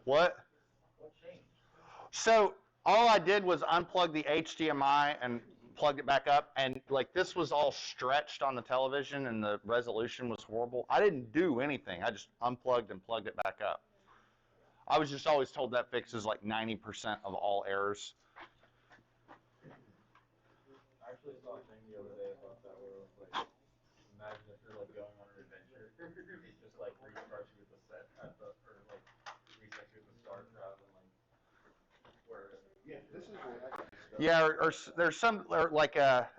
What? What changed? So all I did was unplug the HDMI and plugged it back up, and like this was all stretched on the television, and the resolution was horrible. I didn't do anything. I just unplugged and plugged it back up. I was just always told that fixes like 90% of all errors. I actually saw a thing the other day about that where it was like, imagine if you're like going on an adventure, it just like restarts you at the set at the, or like resets you at the start rather than like where. Yeah, this is where I got Yeah, or there's some or like a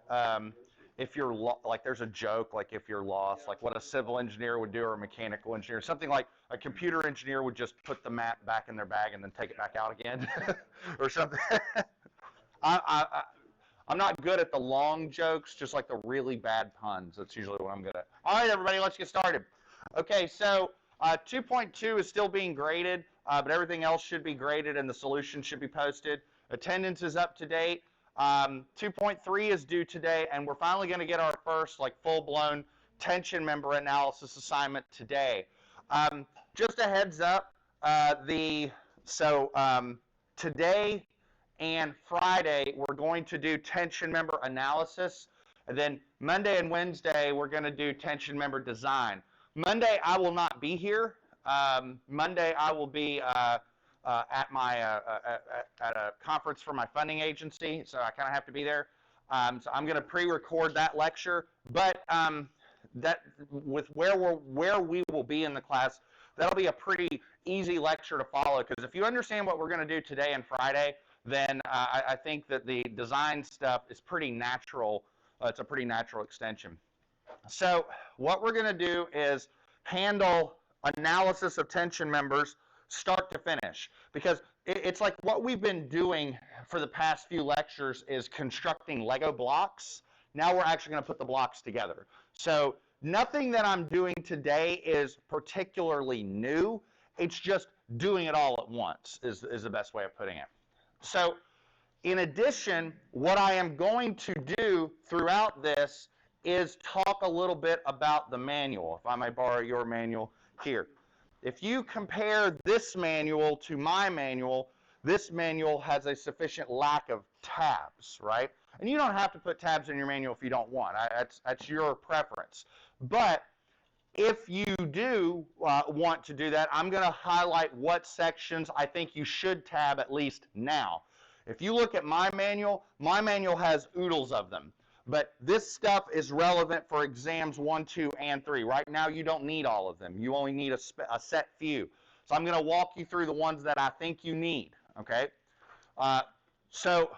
if you're like there's a joke like if you're lost, like what a civil engineer would do or a mechanical engineer, something like a computer engineer would just put the map back in their bag and then take it back out again, or something. I'm not good at the long jokes, just like the really bad puns. That's usually what I'm good at. All right, everybody, let's get started. Okay, so 2.2 is still being graded, but everything else should be graded and the solution should be posted. Attendance is up to date. 2.3 is due today, and we're finally going to get our first like full-blown tension member analysis assignment today. Just a heads up, today and Friday, we're going to do tension member analysis. And then Monday and Wednesday, we're going to do tension member design. Monday, I will not be here. Monday, I will be at a conference for my funding agency, so I kind of have to be there. So I'm going to pre-record that lecture. But that with where we will be in the class, that'll be a pretty easy lecture to follow. Because if you understand what we're going to do today and Friday, then I think that the design stuff is pretty natural. It's a pretty natural extension. So what we're going to do is handle analysis of tension members start to finish. Because it's like what we've been doing for the past few lectures is constructing Lego blocks. Now we're actually going to put the blocks together. So nothing that I'm doing today is particularly new. It's just doing it all at once is the best way of putting it. So, in addition, what I am going to do throughout this is talk a little bit about the manual, if I may borrow your manual here. If you compare this manual to my manual, this manual has a sufficient lack of tabs, right? And you don't have to put tabs in your manual if you don't want. That's your preference. But if you do want to do that, I'm going to highlight what sections I think you should tab at least now. If you look at my manual has oodles of them. But this stuff is relevant for exams 1, 2, and 3. Right now, you don't need all of them. You only need a set few. So I'm going to walk you through the ones that I think you need. Okay. So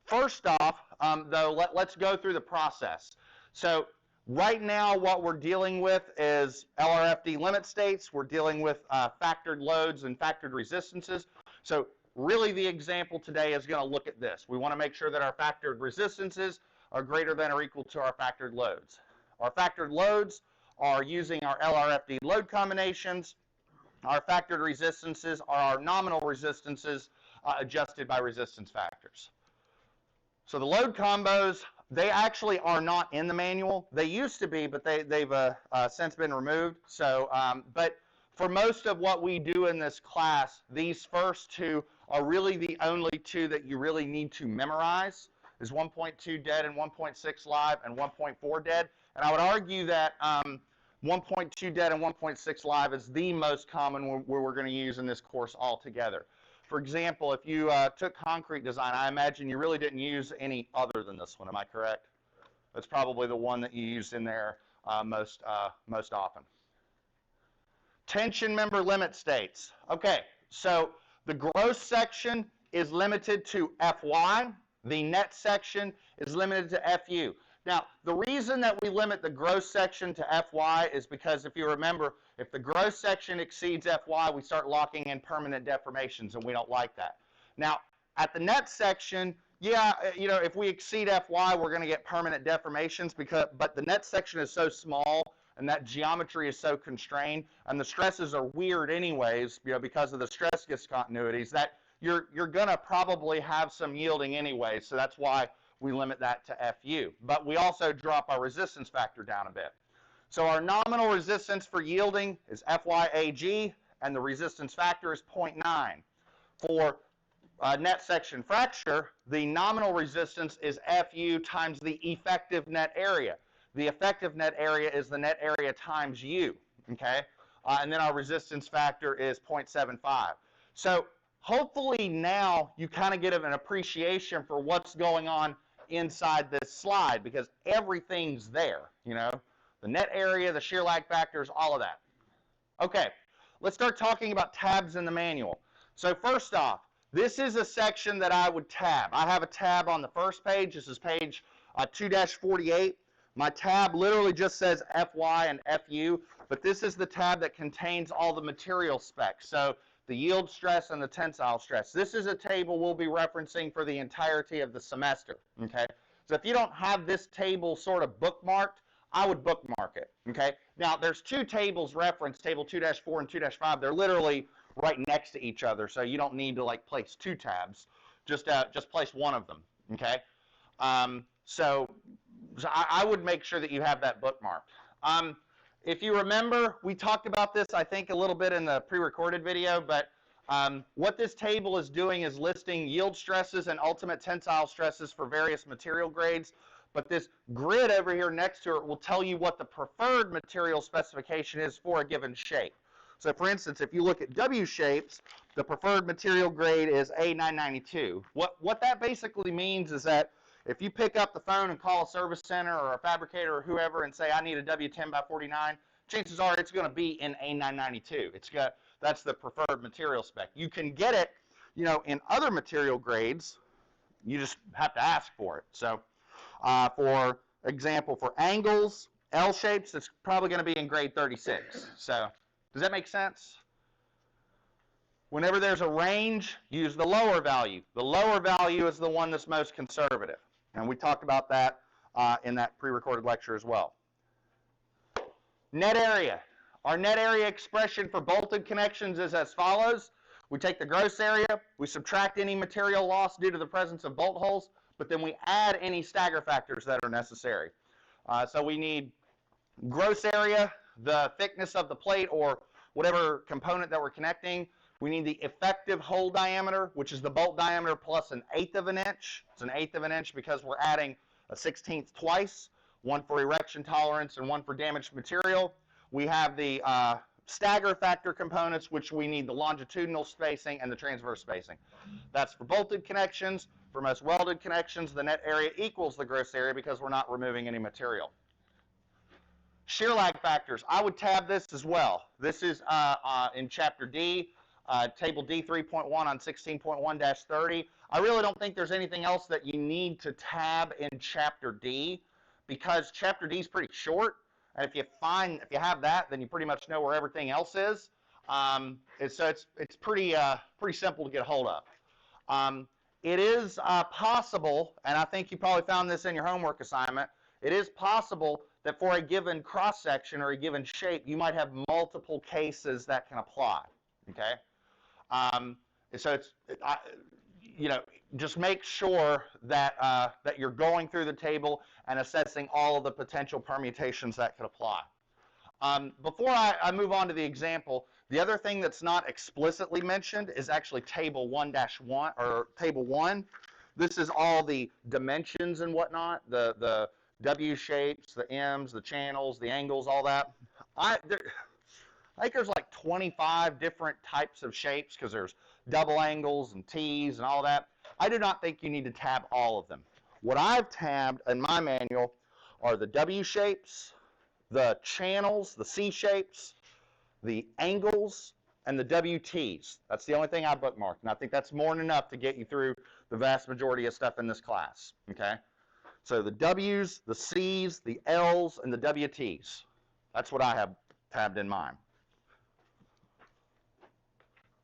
first off, though, let's go through the process. So right now, what we're dealing with is LRFD limit states. We're dealing with factored loads and factored resistances. So really the example today is going to look at this. We want to make sure that our factored resistances are greater than or equal to our factored loads. Our factored loads are using our LRFD load combinations. Our factored resistances are our nominal resistances adjusted by resistance factors. So the load combos, they actually are not in the manual. They used to be, but they've since been removed. So, but for most of what we do in this class, these first two are really the only two that you really need to memorize, is 1.2 dead and 1.6 live and 1.4 dead. And I would argue that 1.2 dead and 1.6 live is the most common where we're going to use in this course altogether. For example, if you took concrete design, I imagine you really didn't use any other than this one. Am I correct? That's probably the one that you used in there most often. Tension member limit states. Okay, so the gross section is limited to Fy. The net section is limited to Fu. Now, the reason that we limit the gross section to Fy is because if you remember, if the gross section exceeds Fy, we start locking in permanent deformations, and we don't like that. Now, at the net section, yeah, you know, if we exceed Fy, we're going to get permanent deformations, but the net section is so small and that geometry is so constrained, and the stresses are weird anyways, you know, because of the stress discontinuities, that you're going to probably have some yielding anyway, so that's why we limit that to Fu. But we also drop our resistance factor down a bit. So our nominal resistance for yielding is Fyag, and the resistance factor is 0.9. For net section fracture, the nominal resistance is Fu times the effective net area. The effective net area is the net area times U, okay? And then our resistance factor is 0.75. So hopefully now you kind of get an appreciation for what's going on inside this slide, because everything's there, you know? The net area, the shear lag factors, all of that. Okay, let's start talking about tabs in the manual. So first off, this is a section that I would tab. I have a tab on the first page. This is page 2-48. My tab literally just says FY and FU, but this is the tab that contains all the material specs. So the yield stress and the tensile stress. This is a table we'll be referencing for the entirety of the semester, okay? So if you don't have this table sort of bookmarked, I would bookmark it, okay? Now, there's two tables referenced, table 2-4 and 2-5. They're literally right next to each other, so you don't need to like place two tabs. Just place one of them, okay? So I would make sure that you have that bookmarked. If you remember, we talked about this, I think, a little bit in the pre-recorded video, but what this table is doing is listing yield stresses and ultimate tensile stresses for various material grades. But this grid over here next to it will tell you what the preferred material specification is for a given shape. So for instance, if you look at W shapes, the preferred material grade is A992. What that basically means is that if you pick up the phone and call a service center or a fabricator or whoever and say, I need a W10 by 49, chances are it's going to be in A992. That's the preferred material spec. You can get it, you know, in other material grades. You just have to ask for it. So for example, for angles, L shapes, it's probably going to be in grade 36. So does that make sense? Whenever there's a range, use the lower value. The lower value is the one that's most conservative. And we talked about that in that pre-recorded lecture as well. Net area. Our net area expression for bolted connections is as follows. We take the gross area, we subtract any material loss due to the presence of bolt holes, but then we add any stagger factors that are necessary. So we need gross area, the thickness of the plate or whatever component that we're connecting. We need the effective hole diameter, which is the bolt diameter plus 1/8 of an inch. It's 1/8 of an inch because we're adding a 1/16 twice, one for erection tolerance and one for damaged material. We have the stagger factor components, which we need the longitudinal spacing and the transverse spacing. That's for bolted connections. For most welded connections, the net area equals the gross area because we're not removing any material. Shear lag factors. I would tab this as well. This is in Chapter D, Table D 3.1 on 16.1-30. I really don't think there's anything else that you need to tab in Chapter D because Chapter D is pretty short. And if you have that, then you pretty much know where everything else is. So it's pretty simple to get a hold of. It is possible, and I think you probably found this in your homework assignment, it is possible that for a given cross-section or a given shape, you might have multiple cases that can apply, okay? So just make sure that, that you're going through the table and assessing all of the potential permutations that could apply. Before I move on to the example, the other thing that's not explicitly mentioned is actually Table 1-1, or Table 1. This is all the dimensions and whatnot, the W shapes, the M's, the channels, the angles, all that. I think there's like 25 different types of shapes because there's double angles and T's and all that. I do not think you need to tab all of them. What I've tabbed in my manual are the W shapes, the channels, the C shapes, the angles, and the WTs. That's the only thing I bookmarked, and I think that's more than enough to get you through the vast majority of stuff in this class, okay? So the W's, the C's, the L's, and the WTs. That's what I have tabbed in mine.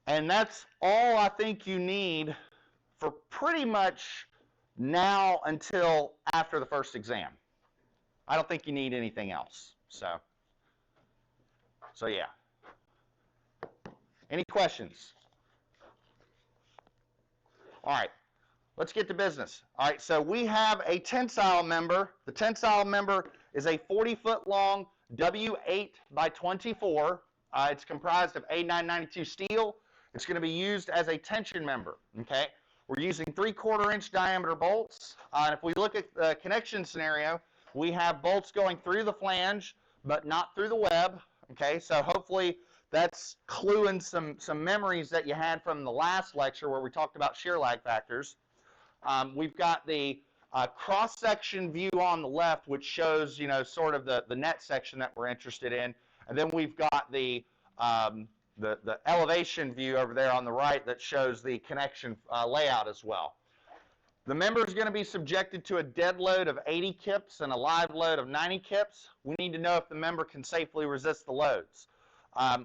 And that's all I think you need for pretty much now until after the first exam. I don't think you need anything else. So yeah. Any questions? All right, let's get to business. All right, so we have a tensile member. The tensile member is a 40-foot long W8 by 24 It's comprised of A992 steel. It's going to be used as a tension member, okay? We're using 3/4 inch diameter bolts. And if we look at the connection scenario, we have bolts going through the flange, but not through the web, okay? So hopefully that's cluing some memories that you had from the last lecture where we talked about shear lag factors. We've got the cross-section view on the left, which shows, you know, sort of the net section that we're interested in. And then we've got the elevation view over there on the right that shows the connection layout as well. The member is going to be subjected to a dead load of 80 kips and a live load of 90 kips. We need to know if the member can safely resist the loads.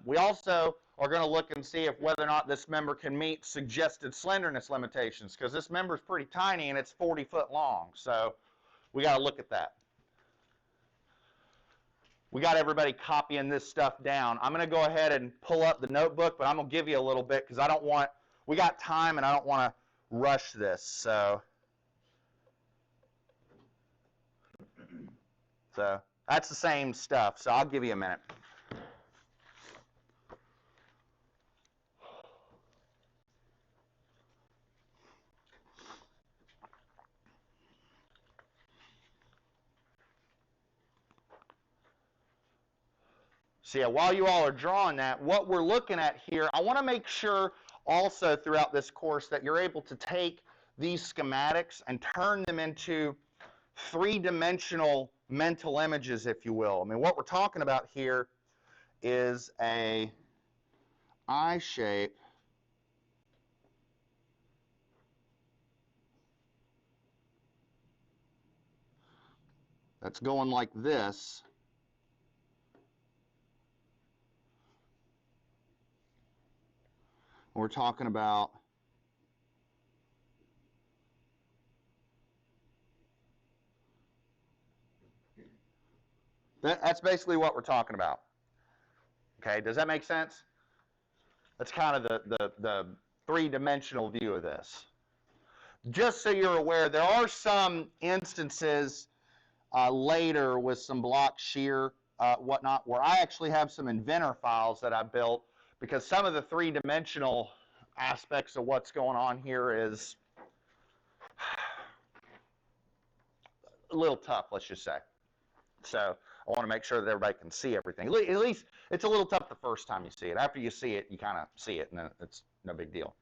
We also are going to look and see if whether or not this member can meet suggested slenderness limitations, because this member is pretty tiny and it's 40 foot long. So we got to look at that. We got everybody copying this stuff down. I'm going to go ahead and pull up the notebook, but I'm going to give you a little bit because we got time and I don't want to rush this. So that's the same stuff. So I'll give you a minute. So yeah, while you all are drawing that, what we're looking at here, I want to make sure also throughout this course that you're able to take these schematics and turn them into three-dimensional mental images, if you will. I mean, what we're talking about here is a I shape that's going like this. We're talking about that's basically what we're talking about. Okay, does that make sense? That's kind of the three-dimensional view of this. Just so you're aware, there are some instances later with some block shear, whatnot, where I actually have some inventor files that I built, because some of the three-dimensional aspects of what's going on here is a little tough, let's just say. So I want to make sure that everybody can see everything. At least it's a little tough the first time you see it. After you see it, you kind of see it, and then it's no big deal.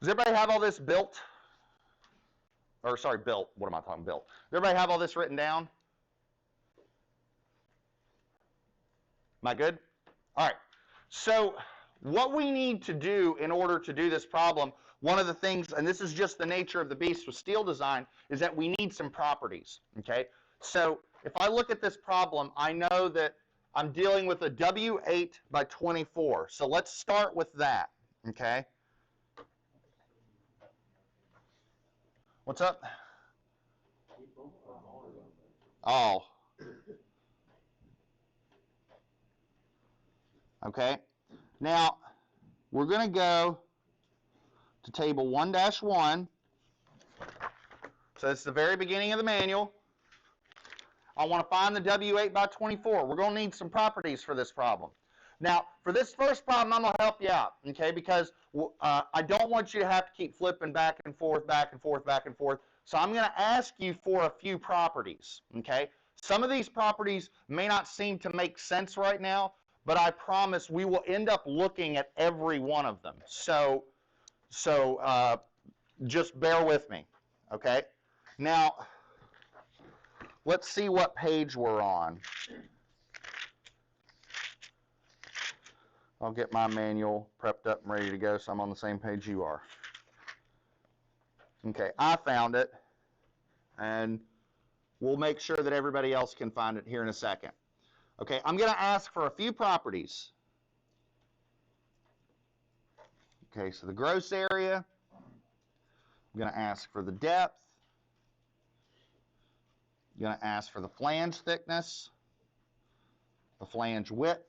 Does everybody have all this built? Or sorry, built. What am I talking built? Does everybody have all this written down? Am I good? All right. So what we need to do in order to do this problem, one of the things, and this is just the nature of the beast with steel design, is that we need some properties, okay? So if I look at this problem, I know that I'm dealing with a W8 by 24. So let's start with that, okay? What's up? Oh. Okay. Now, we're going to go to table 1-1. So it's the very beginning of the manual. I want to find the W8 by 24. We're going to need some properties for this problem. Now, for this first problem, I'm going to help you out, okay, because I don't want you to have to keep flipping back and forth, back and forth, back and forth. So I'm going to ask you for a few properties, okay? Some of these properties may not seem to make sense right now, but I promise we will end up looking at every one of them. So just bear with me, okay? Now, let's see what page we're on. I'll get my manual prepped up and ready to go so I'm on the same page you are. Okay, I found it, and we'll make sure that everybody else can find it here in a second. Okay, I'm going to ask for a few properties. Okay, so the gross area, I'm going to ask for the depth, I'm going to ask for the flange thickness, the flange width,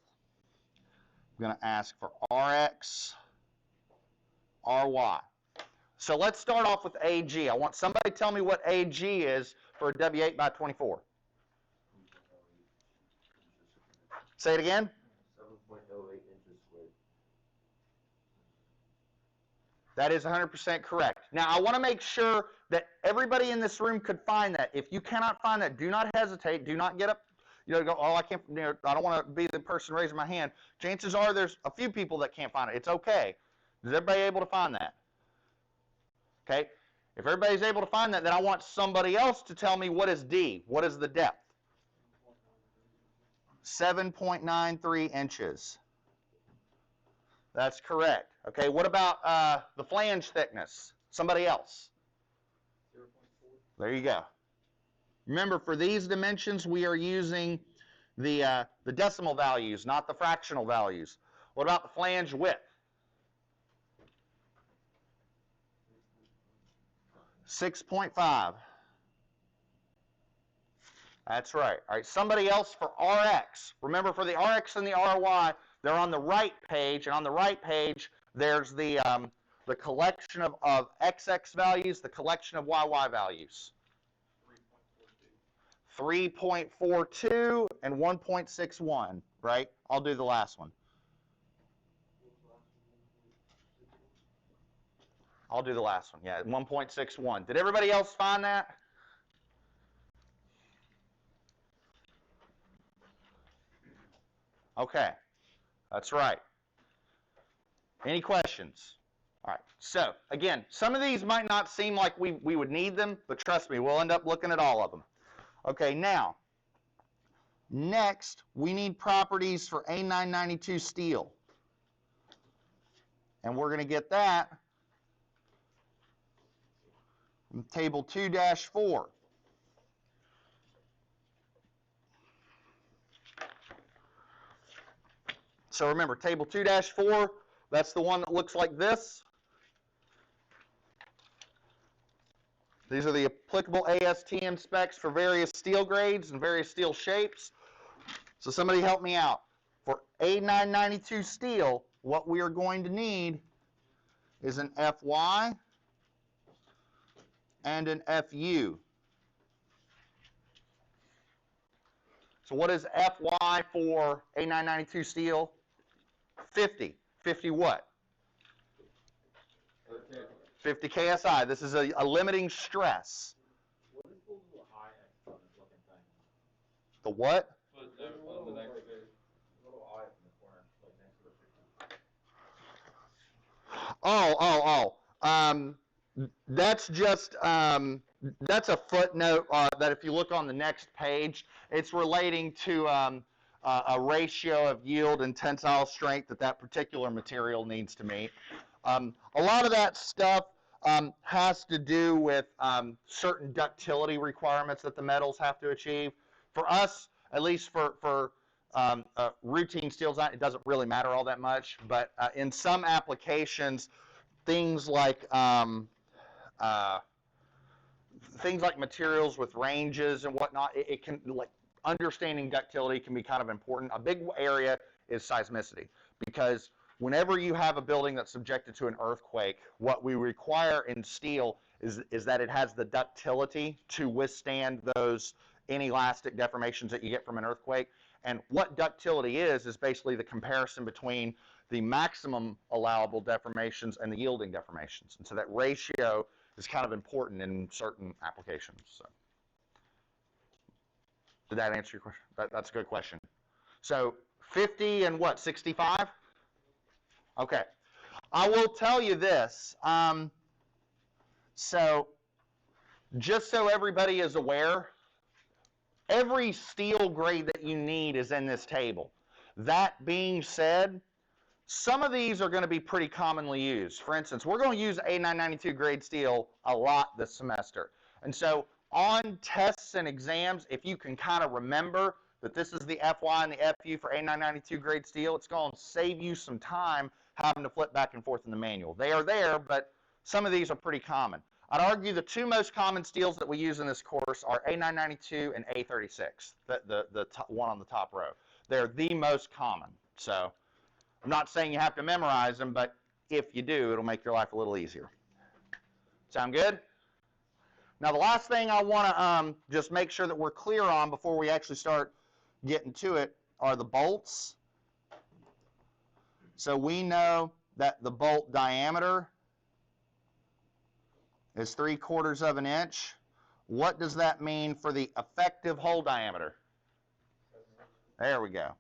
I'm going to ask for Rx, Ry. So let's start off with AG. I want somebody to tell me what AG is for a W8 by 24. Say it again. That is 100% correct. Now, I want to make sure that everybody in this room could find that. If you cannot find that, do not hesitate. Do not get up, go, oh, I can't, I don't want to be the person raising my hand. Chances are there's a few people that can't find it. It's okay. Is everybody able to find that? Okay. If everybody's able to find that, then I want somebody else to tell me what is D. What is the depth? 7.93 inches. That's correct. Okay, what about the flange thickness? Somebody else? 0.4. There you go. Remember, for these dimensions, we are using the decimal values, not the fractional values. What about the flange width? 6.5. That's right. All right, somebody else for Rx. Remember, for the Rx and the RY, they're on the right page, and on the right page, there's the collection of XX values, the collection of YY values. 3.42 and 1.61, right? I'll do the last one. I'll do the last one, yeah, 1.61. Did everybody else find that? Okay, that's right. Any questions? All right, so again, some of these might not seem like we would need them, but trust me, we'll end up looking at all of them. Okay, now, next, we need properties for A992 steel. And we're going to get that from table 2-4. So remember, table 2-4, that's the one that looks like this. These are the applicable ASTM specs for various steel grades and various steel shapes. So somebody help me out. For A992 steel, what we are going to need is an FY and an FU. So what is FY for A992 steel? 50. 50 what? 50 KSI. This is a limiting stress. What is the little eye looking thing? The what? On the next page. Little eye in the corner, like next to the picture. That's just that's a footnote that if you look on the next page, it's relating to a ratio of yield and tensile strength that particular material needs to meet. A lot of that stuff has to do with certain ductility requirements that the metals have to achieve. For us, at least for routine steel design, it doesn't really matter all that much. But in some applications, things like materials with ranges and whatnot, it can, like, understanding ductility can be kind of important. A big area is seismicity, because whenever you have a building that's subjected to an earthquake, what we require in steel is that it has the ductility to withstand those inelastic deformations that you get from an earthquake. And what ductility is basically the comparison between the maximum allowable deformations and the yielding deformations. And so that ratio is kind of important in certain applications. So, did that answer your question? That's a good question. So 50 and what, 65? Okay. I will tell you this. So just so everybody is aware, every steel grade that you need is in this table. That being said, some of these are going to be pretty commonly used. For instance, we're going to use A992 grade steel a lot this semester. And so on tests and exams, if you can kind of remember that this is the FY and the FU for A992 grade steel, it's going to save you some time having to flip back and forth in the manual. They are there, but some of these are pretty common. I'd argue the two most common steels that we use in this course are A992 and A36, the one on the top row. They're the most common. So I'm not saying you have to memorize them, but if you do, it'll make your life a little easier. Sound good? Now, the last thing I want to just make sure that we're clear on before we actually start getting to it are the bolts. So we know that the bolt diameter is 3/4 of an inch. What does that mean for the effective hole diameter? There we go.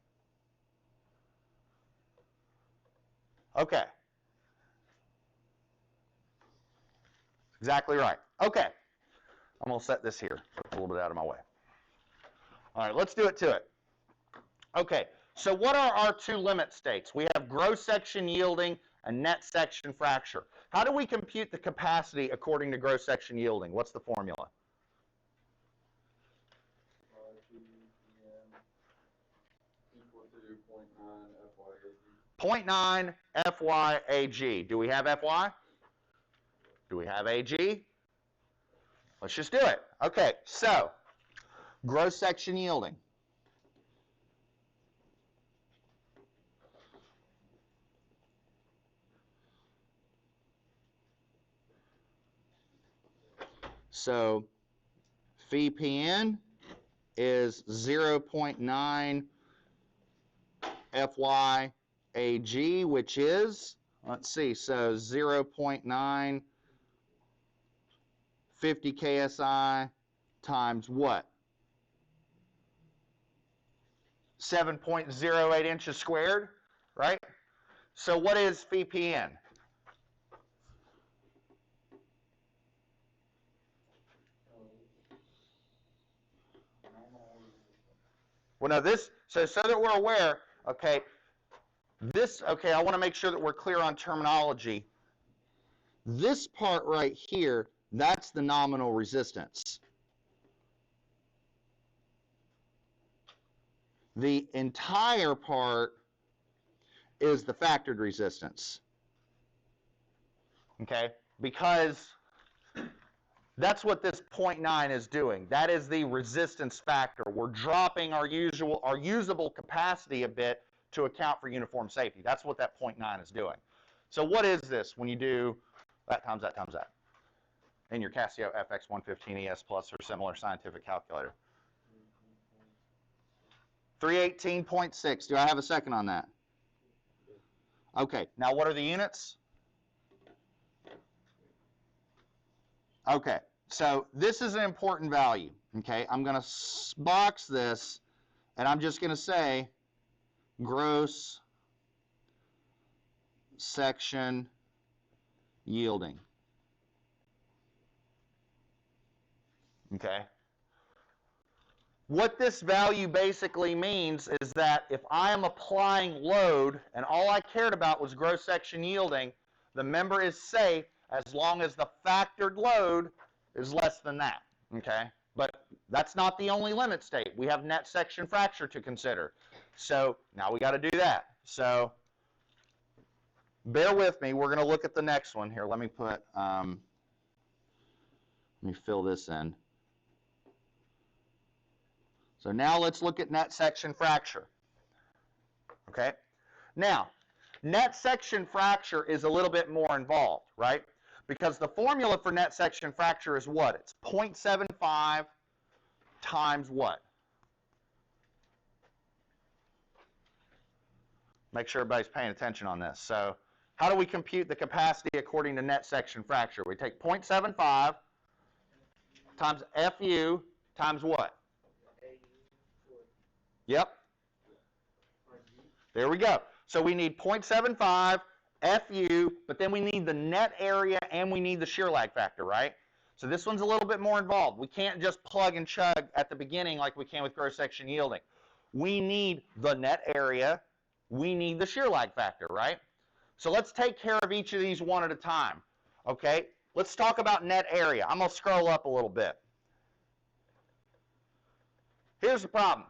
Okay. Exactly right. Okay. I'm going to set this here. Put a little bit out of my way. All right, let's do it to it. Okay, so what are our two limit states? We have gross section yielding and net section fracture. How do we compute the capacity according to gross section yielding? What's the formula? Equal to 0.9 FYAG. 0.9 FYAG. Do we have FY? Do we have AG? Let's just do it. Okay, so gross section yielding. So phi PN is 0.9 FYAG, which is, let's see, so 0.9 50 KSI times what? 7.08 inches squared, right? So what is phi PN? Well, no, this, so that we're aware, okay, I want to make sure that we're clear on terminology. This part right here, that's the nominal resistance. The entire part is the factored resistance. Okay, because that's what this 0.9 is doing. That is the resistance factor. We're dropping our usable capacity a bit to account for uniform safety. That's what that 0.9 is doing. So what is this when you do that times that times that in your Casio FX115 ES Plus or similar scientific calculator? 318.6. Do I have a second on that? Okay, now what are the units? Okay, so this is an important value, okay? I'm going to box this, and I'm just going to say gross section yielding, okay? What this value basically means is that if I am applying load, and all I cared about was gross section yielding, the member is safe as long as the factored load is less than that, okay? But that's not the only limit state. We have net section fracture to consider. So now we got to do that. So bear with me. We're going to look at the next one here. Let me put, let me fill this in. So now let's look at net section fracture, okay? Now, net section fracture is a little bit more involved, right? Because the formula for net section fracture is what? It's 0.75 times what? Make sure everybody's paying attention on this. So how do we compute the capacity according to net section fracture? We take 0.75 times FU times what? Yep. There we go. So we need 0.75 FU, but then we need the net area and we need the shear lag factor, right? So this one's a little bit more involved. We can't just plug and chug at the beginning like we can with gross section yielding. We need the net area. We need the shear lag factor, right? So let's take care of each of these one at a time, okay? Let's talk about net area. I'm going to scroll up a little bit. Here's the problem.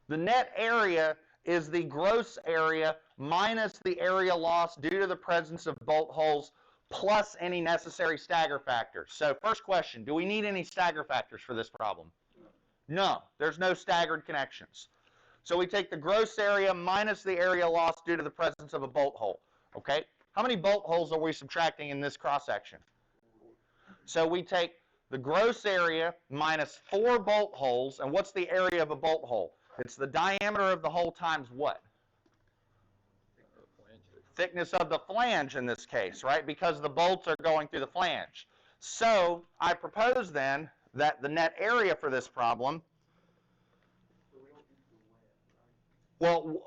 The net area is the gross area minus the area loss due to the presence of bolt holes plus any necessary stagger factors. So first question, do we need any stagger factors for this problem? No, there's no staggered connections. So we take the gross area minus the area loss due to the presence of a bolt hole, okay? How many bolt holes are we subtracting in this cross section? So we take the gross area minus 4 bolt holes, and what's the area of a bolt hole? It's the diameter of the hole times what? Thickness of the flange in this case, right? Because the bolts are going through the flange. So I propose then that the net area for this problem, well,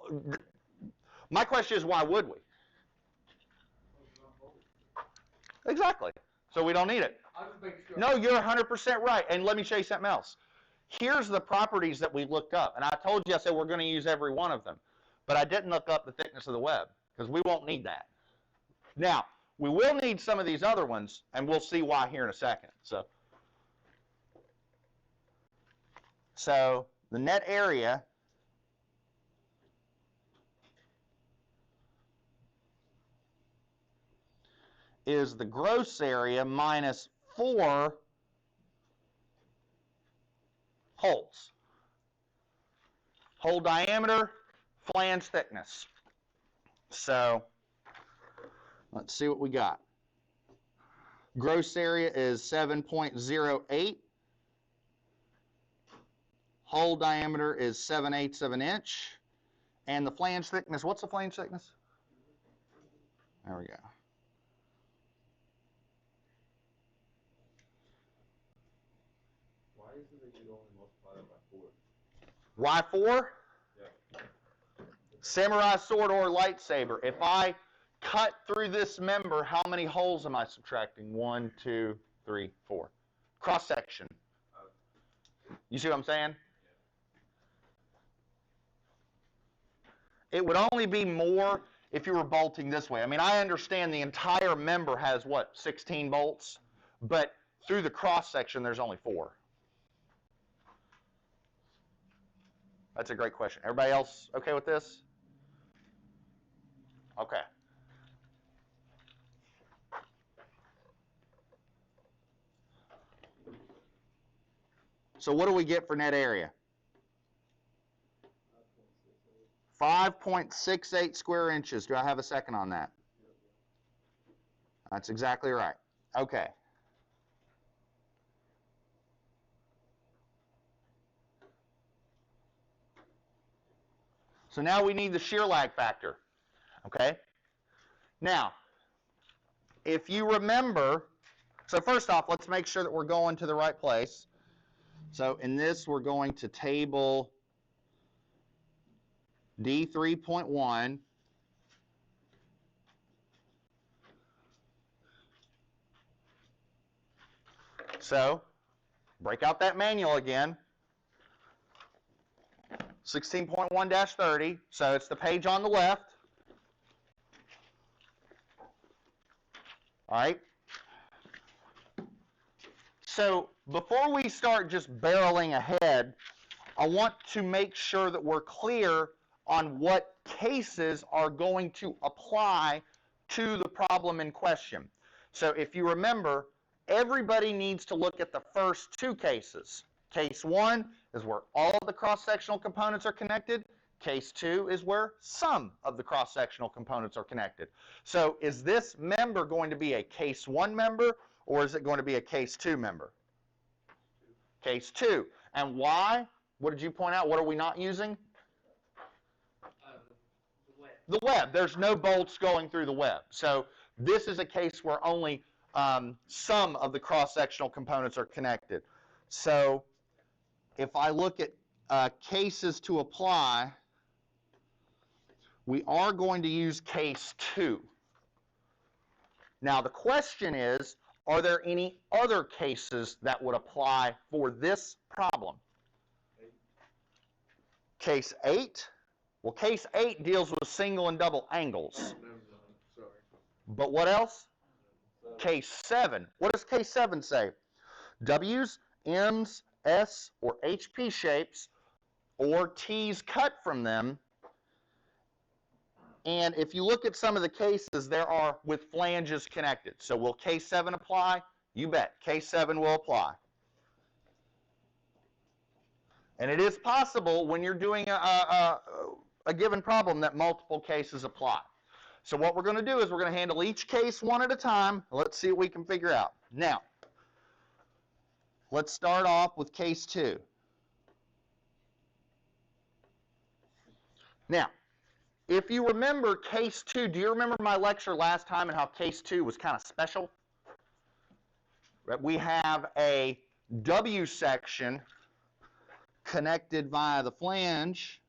my question is, why would we? Exactly. So we don't need it. No, you're 100% right. And let me show you something else. Here's the properties that we looked up. And I told you, I said we're going to use every one of them. But I didn't look up the thickness of the web because we won't need that. Now, we will need some of these other ones, and we'll see why here in a second. So the net area is the gross area minus 4 holes. Hole diameter, flange thickness. So let's see what we got. Gross area is 7.08. Hole diameter is 7/8 of an inch. And the flange thickness, what's the flange thickness? There we go. Why is it that you only multiply it by 4? Why 4? Yeah. Samurai sword or lightsaber. If I cut through this member, how many holes am I subtracting? 1, 2, 3, 4. Cross section. You see what I'm saying? It would only be more if you were bolting this way. I mean, I understand the entire member has, what, 16 bolts? But through the cross section, there's only 4. That's a great question. Everybody else okay with this? Okay. So what do we get for net area? 5.68 square inches. Do I have a second on that? That's exactly right. Okay. So now we need the shear lag factor. Okay? Now, if you remember, so first off, let's make sure that we're going to the right place. So in this, we're going to table D3.1. So break out that manual again. 16.1-30. So it's the page on the left. All right. So before we start just barreling ahead, I want to make sure that we're clear on what cases are going to apply to the problem in question. So if you remember, everybody needs to look at the first 2 cases. Case 1 is where all of the cross-sectional components are connected. Case 2 is where some of the cross-sectional components are connected. So is this member going to be a case 1 member, or is it going to be a case 2 member? Case 2. And why? What did you point out? What are we not using? The web. There's no bolts going through the web. So this is a case where only some of the cross-sectional components are connected. So if I look at cases to apply, we are going to use case 2. Now the question is, are there any other cases that would apply for this problem? Case 8? Well, case 8 deals with single and double angles. But what else? Case 7. What does case 7 say? W's, M's, S, or HP shapes, or T's cut from them. And if you look at some of the cases, there are with flanges connected. So will case 7 apply? You bet. Case 7 will apply. And it is possible when you're doing a given problem that multiple cases apply. So what we're going to do is we're going to handle each case one at a time. Let's see what we can figure out. Now, let's start off with case 2. Now, If you remember case 2, do you remember my lecture last time and how case 2 was kind of special? Right, we have a W section connected via the flange.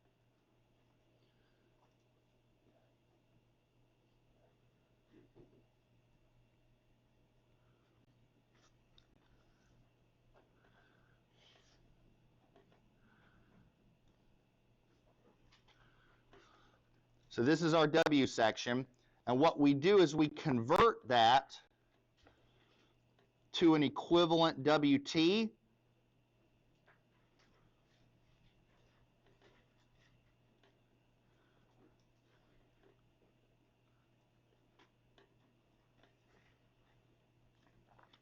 So this is our W section, and what we do is we convert that to an equivalent WT.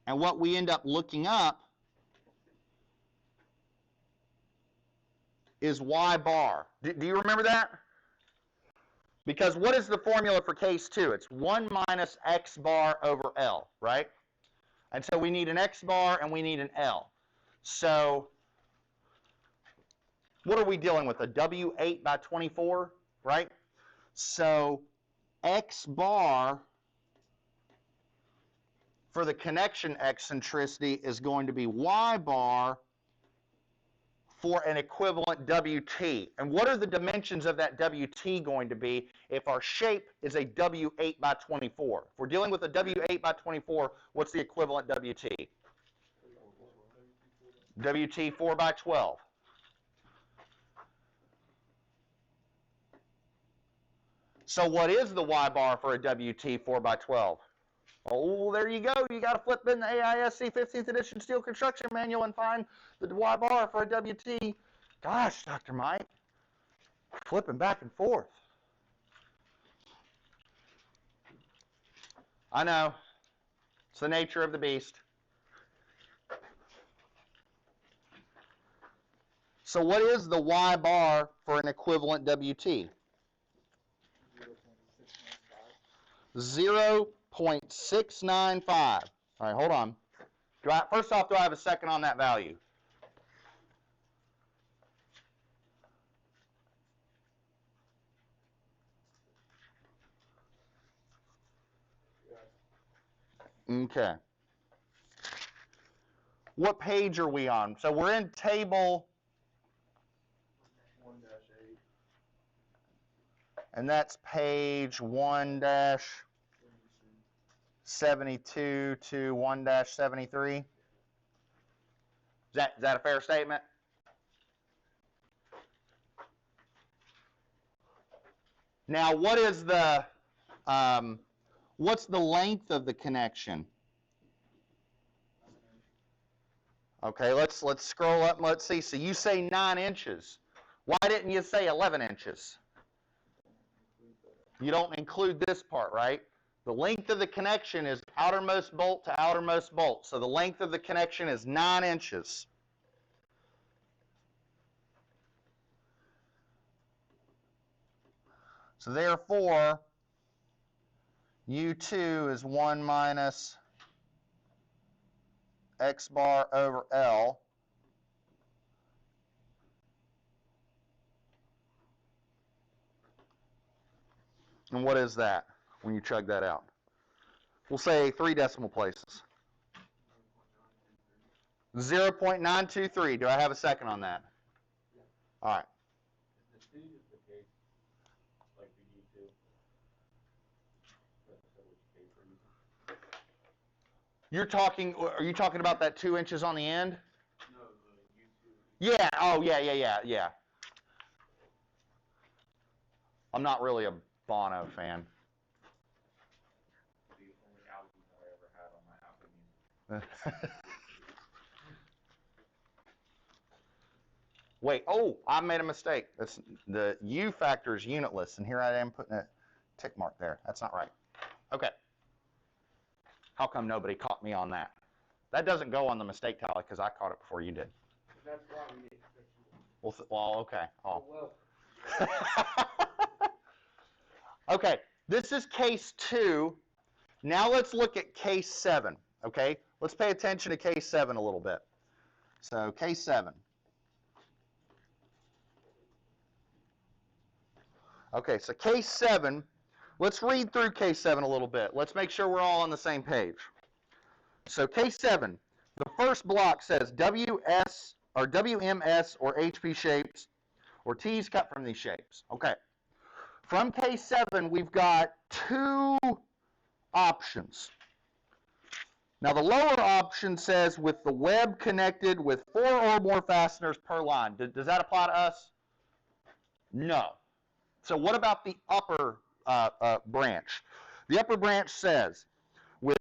And what we end up looking up is Y bar. Do you remember that? Because what is the formula for case 2? It's 1 minus X bar over L, right? And so we need an X bar and we need an L. So what are we dealing with? A W8 by 24, right? So X bar for the connection eccentricity is going to be Y bar for an equivalent WT. And what are the dimensions of that WT going to be if our shape is a W8 by 24? If we're dealing with a W8 by 24, what's the equivalent WT? WT 4 by 12. So what is the Y bar for a WT 4 by 12? Oh, there you go. You got to flip in the AISC 15th edition steel construction manual and find the Y bar for a WT. Gosh, Dr. Mike, flipping back and forth. I know. It's the nature of the beast. So what is the Y bar for an equivalent WT? 0.695. All right, hold on. First off, do I have a second on that value? Okay. What page are we on? So we're in table 1-8. and that's page 1-72 to 1-73. Is that a fair statement? Now, what is what's the length of the connection? Okay, let's scroll up and let's see. So you say 9 inches. Why didn't you say 11 inches? You don't include this part, right? The length of the connection is outermost bolt to outermost bolt. So the length of the connection is 9 inches. So therefore, U2 is 1 minus X bar over L. And what is that when you chug that out? We'll say 3 decimal places. 0.923. Do I have a second on that? All right. Is the 2 just the case, like the U2? Which case are you using? Are you talking about that 2 inches on the end? No, the U2. Yeah, oh, yeah. I'm not really a Bono fan. The only album that I ever had on my Apple Music. Wait, oh, I made a mistake. That's, the U factor is unitless, and here I am putting a tick mark there. That's not right. Okay. How come nobody caught me on that? That doesn't go on the mistake tally because I caught it before you did. That's why we need to fix it. Well, okay. Oh. Well, Okay, this is case 2. Now let's look at case 7, okay? Let's pay attention to case 7 a little bit. So case 7. Okay, so case 7, let's read through case 7 a little bit. Let's make sure we're all on the same page. So case 7, the first block says WS or WMS or HP shapes or T's cut from these shapes. Okay. From case 7, we've got 2 options. Now the lower option says with the web connected with 4 or more fasteners per line. Does that apply to us? No. So what about the upper branch? The upper branch says with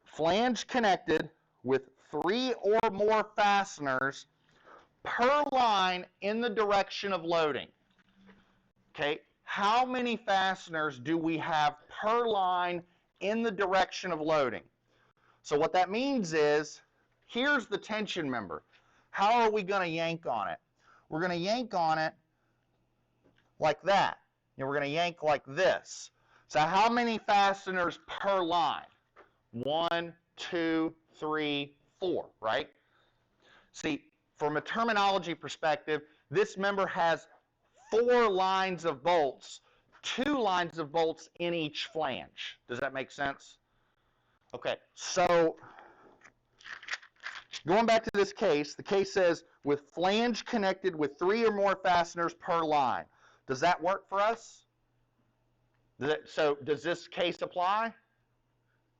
flange connected with 3 or more fasteners per line in the direction of loading. Okay, how many fasteners do we have per line in the direction of loading? So what that means is, here's the tension member. How are we going to yank on it? We're going to yank on it like that. And we're going to yank like this. So how many fasteners per line? 1, 2, 3, 4, right? See, from a terminology perspective, this member has 4 lines of bolts, 2 lines of bolts in each flange. Does that make sense? Okay, so going back to this case, the case says with flange connected with 3 or more fasteners per line. Does that work for us? So does this case apply?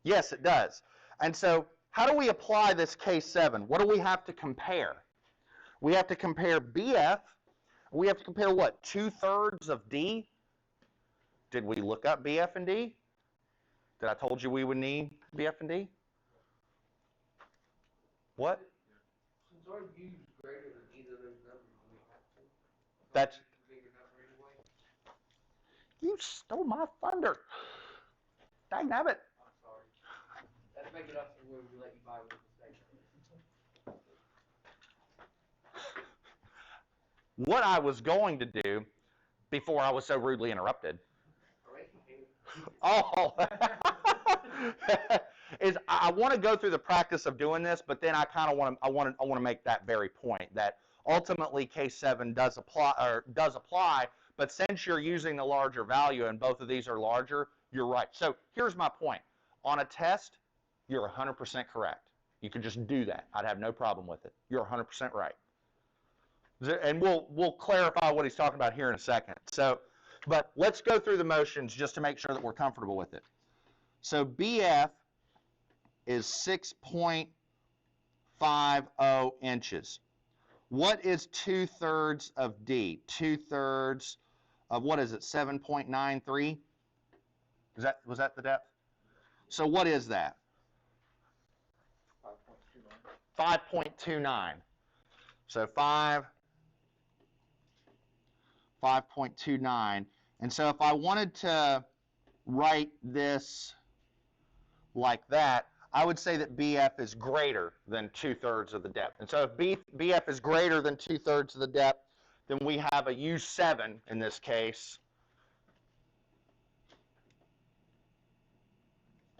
Yes, it does. And so how do we apply this case 7? What do we have to compare? We have to compare BF. We have to compare what? 2/3 of D? Did we look up BF and D? Did I told you we would need BF and D? What? Since our U is greater than either of those numbers, do we have to? That's, Bigger number anyway? you stole my thunder. Dang nabbit. I'm sorry. Let's make it up to where we let you buy one mistake. What I was going to do before I was so rudely interrupted. Oh, is I want to go through the practice of doing this, but then I kind of want to make that very point that ultimately case 7 does apply, but since you're using the larger value and both of these are larger, you're right. So here's my point. On a test, you're 100% correct. You can just do that. I'd have no problem with it. You're 100% right. And we'll clarify what he's talking about here in a second. So, but let's go through the motions just to make sure that we're comfortable with it. So BF is 6.50 inches. What is 2/3 of D? 2/3 of what is it? 7.93? Was that the depth? So what is that? 5.29. So 5.29. And so if I wanted to write this like that, I would say that BF is greater than 2/3 of the depth. And so if BF is greater than 2/3 of the depth, then we have a U7 in this case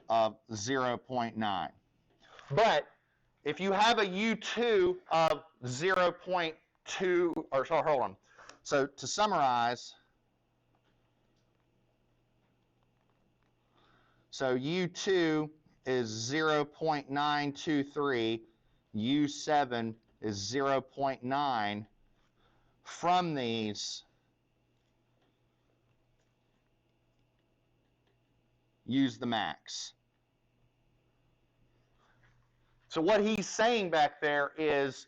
of 0.9. But if you have a U2 of 0.2, or sorry, hold on. So to summarize, so U2 is 0.923, U7 is 0.9. From these, use the max. So what he's saying back there is,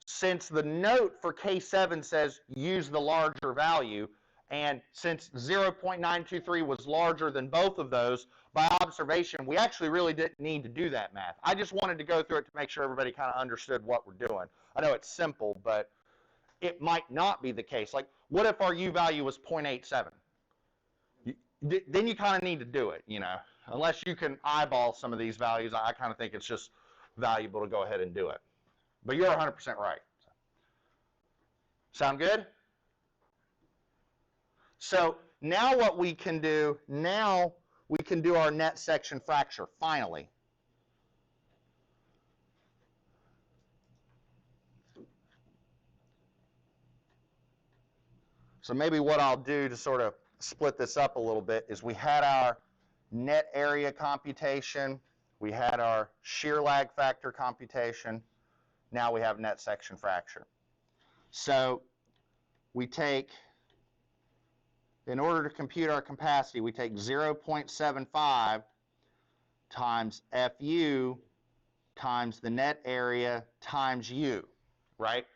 since the note for case 7 says use the larger value, and since 0.923 was larger than both of those, by observation, we actually really didn't need to do that math. I just wanted to go through it to make sure everybody kind of understood what we're doing. I know it's simple, but it might not be the case. Like, what if our U value was 0.87? Then you kind of need to do it, you know. Unless you can eyeball some of these values, I kind of think it's just valuable to go ahead and do it. But you're 100% right. Sound good? So now what we can do, now we can do our net section fracture, finally. So maybe what I'll do to sort of split this up a little bit is we had our net area computation, we had our shear lag factor computation, now we have net section fracture. So we take, in order to compute our capacity, we take 0.75 times FU times the net area times U, right?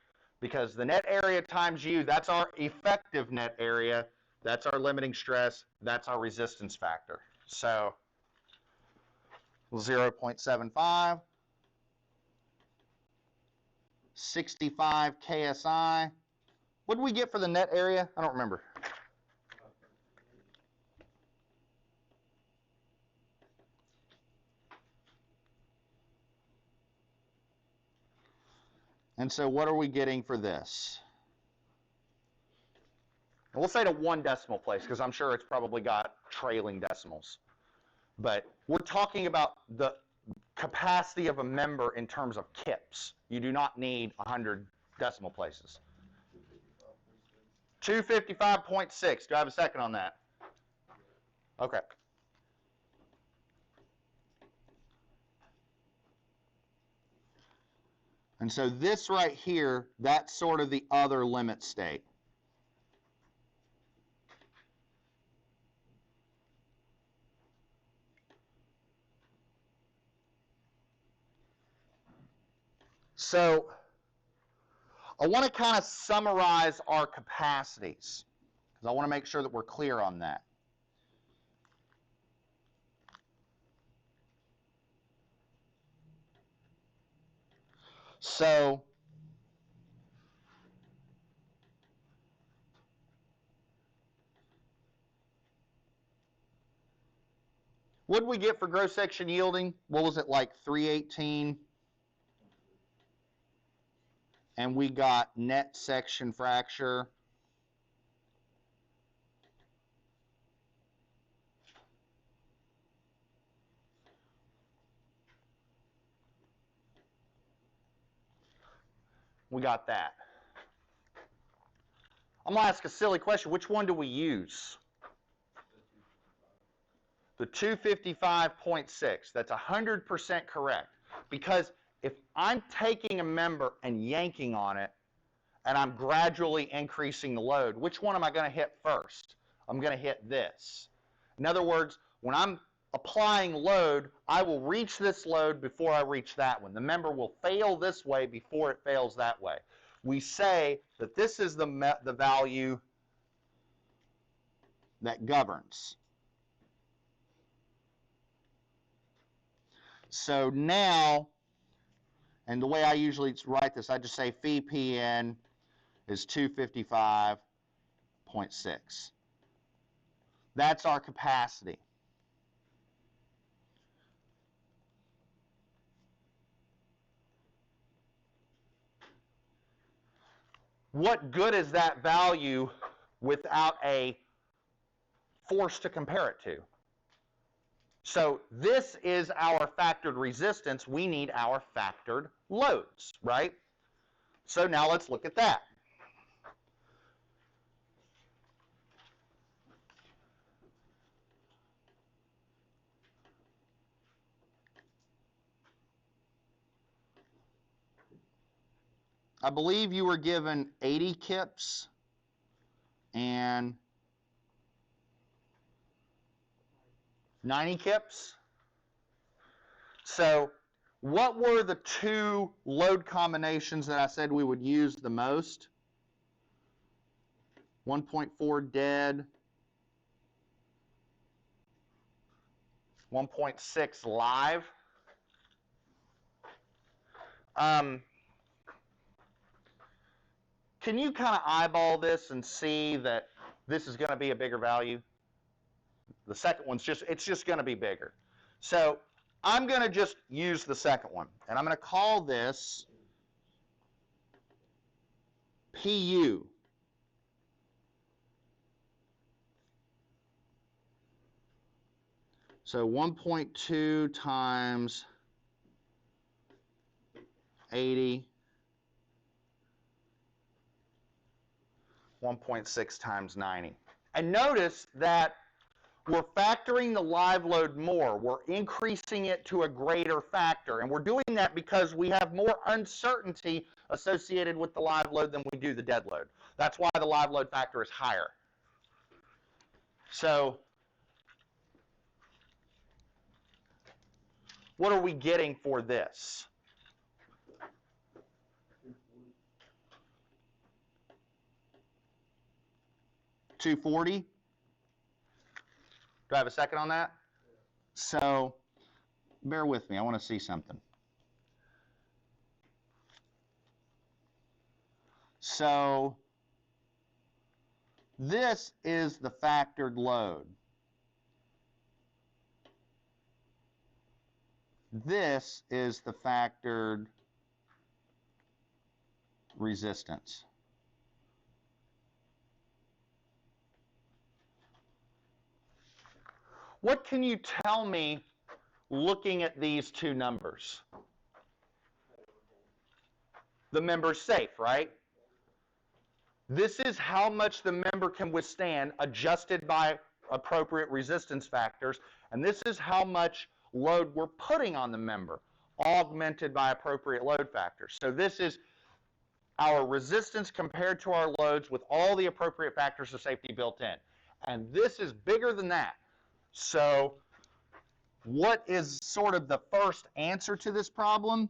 Because the net area times U, that's our effective net area, that's our limiting stress, that's our resistance factor. So 0.75, 65 KSI. What did we get for the net area? I don't remember. And so what are we getting for this? We'll say to 1 decimal place because I'm sure it's probably got trailing decimals. But we're talking about the capacity of a member in terms of kips. You do not need 100 decimal places. 255.6. Do I have a second on that? Okay. And so this right here, that's sort of the other limit state. So I want to kind of summarize our capacities because I want to make sure that we're clear on that. So what did we get for gross section yielding? What was it, like 318? And we got net section fracture. We got that. I'm going to ask a silly question. Which one do we use? The 255.6. That's 100% correct. Because if I'm taking a member and yanking on it, and I'm gradually increasing the load, which one am I going to hit first? I'm going to hit this. In other words, when I'm applying load, I will reach this load before I reach that one. The member will fail this way before it fails that way. We say that this is the value that governs. So now, and the way I usually write this, I just say phi PN is 255.6. That's our capacity. What good is that value without a force to compare it to? So this is our factored resistance. We need our factored loads, right? So now let's look at that. I believe you were given 80 kips and 90 kips. So what were the 2 load combinations that I said we would use the most? 1.4 dead, 1.6 live. Can you kind of eyeball this and see that this is going to be a bigger value? The second one's it's just going to be bigger. So I'm going to just use the second one, and I'm going to call this PU. So 1.2 times 80, 1.6 times 90. And notice that we're factoring the live load more. We're increasing it to a greater factor. And we're doing that because we have more uncertainty associated with the live load than we do the dead load. That's why the live load factor is higher. So what are we getting for this? $240. Do I have a second on that? So bear with me. I want to see something. So this is the factored load. This is the factored resistance. What can you tell me looking at these two numbers? The member's safe, right? This is how much the member can withstand adjusted by appropriate resistance factors, and this is how much load we're putting on the member augmented by appropriate load factors. So this is our resistance compared to our loads with all the appropriate factors of safety built in. And this is bigger than that. So what is sort of the first answer to this problem?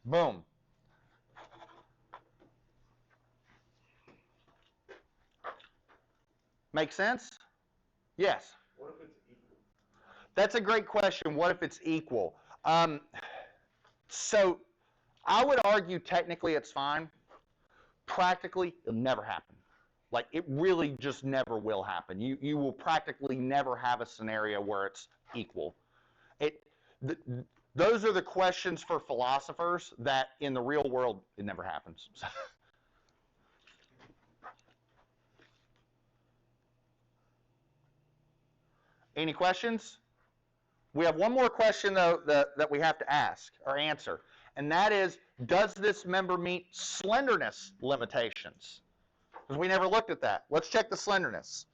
Boom. Make sense? Yes. What if it's equal? That's a great question. What if it's equal? So I would argue technically it's fine. Practically, it'll never happen. Like, it really just never will happen. You will practically never have a scenario where it's equal. Those are the questions for philosophers that in the real world, it never happens. Any questions? We have one more question, though, that we have to ask or answer, and that is, does this member meet slenderness limitations? Because we never looked at that. Let's check the slenderness.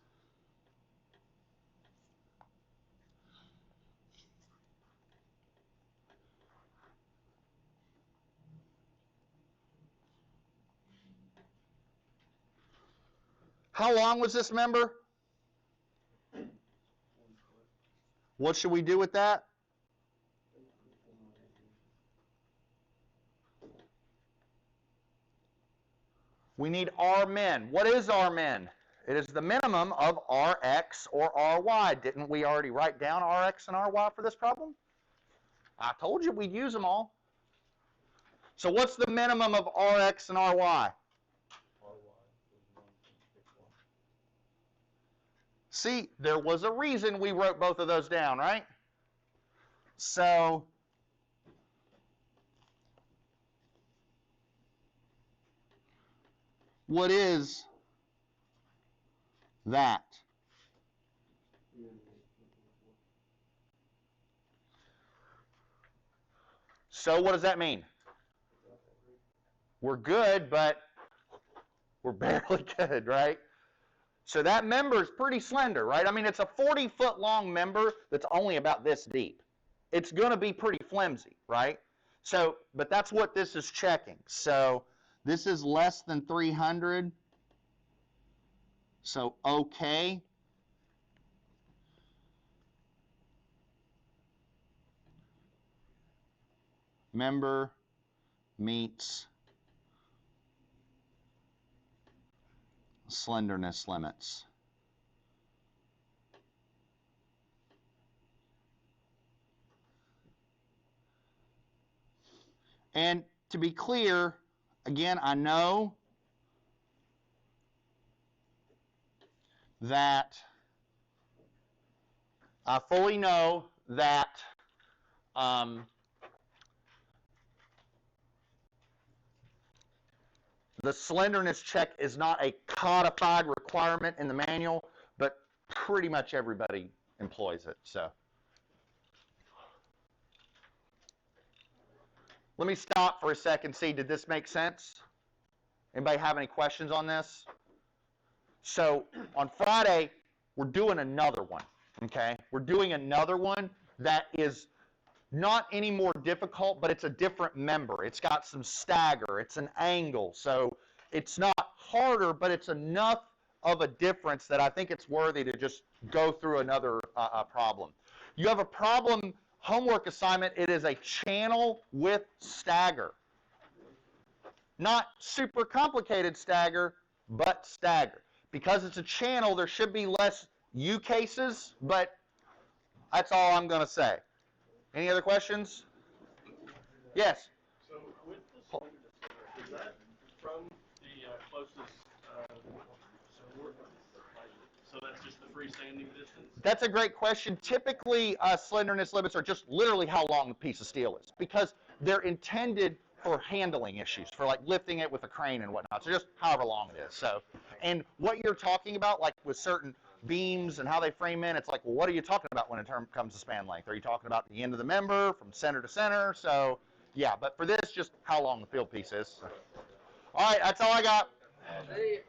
How long was this member? What should we do with that? We need R min. What is R min? It is the minimum of Rx or Ry. Didn't we already write down Rx and Ry for this problem? I told you we'd use them all. So what's the minimum of Rx and Ry? See, there was a reason we wrote both of those down, right? So what is that? So what does that mean? We're good, but we're barely good, right? So that member is pretty slender, right? I mean, it's a 40-foot long member that's only about this deep. It's going to be pretty flimsy, right? So, but that's what this is checking. So this is less than 300. So okay. Member meets slenderness limits. And to be clear, again, I know that I fully know that The slenderness check is not a codified requirement in the manual, but pretty much everybody employs it. So let me stop for a second, see, did this make sense? Anybody have any questions on this? So on Friday, we're doing another one, okay? We're doing another one that is not any more difficult, but it's a different member. It's got some stagger. It's an angle. So it's not harder, but it's enough of a difference that I think it's worthy to just go through another problem. You have a problem homework assignment. It is a channel with stagger. Not super complicated stagger, but stagger. Because it's a channel, there should be less U cases, but that's all I'm going to say. Any other questions? Yes? So with the slenderness, is that from the closest, so that's just the freestanding distance? That's a great question. Typically, slenderness limits are just literally how long the piece of steel is, because they're intended for handling issues, for like lifting it with a crane and whatnot. So just however long it is. So, and what you're talking about, like with certain beams and how they frame in, it's like, well, what are you talking about when it comes to span length? Are you talking about the end of the member from center to center? So, yeah, but for this, just how long the field piece is. So. All right, that's all I got. See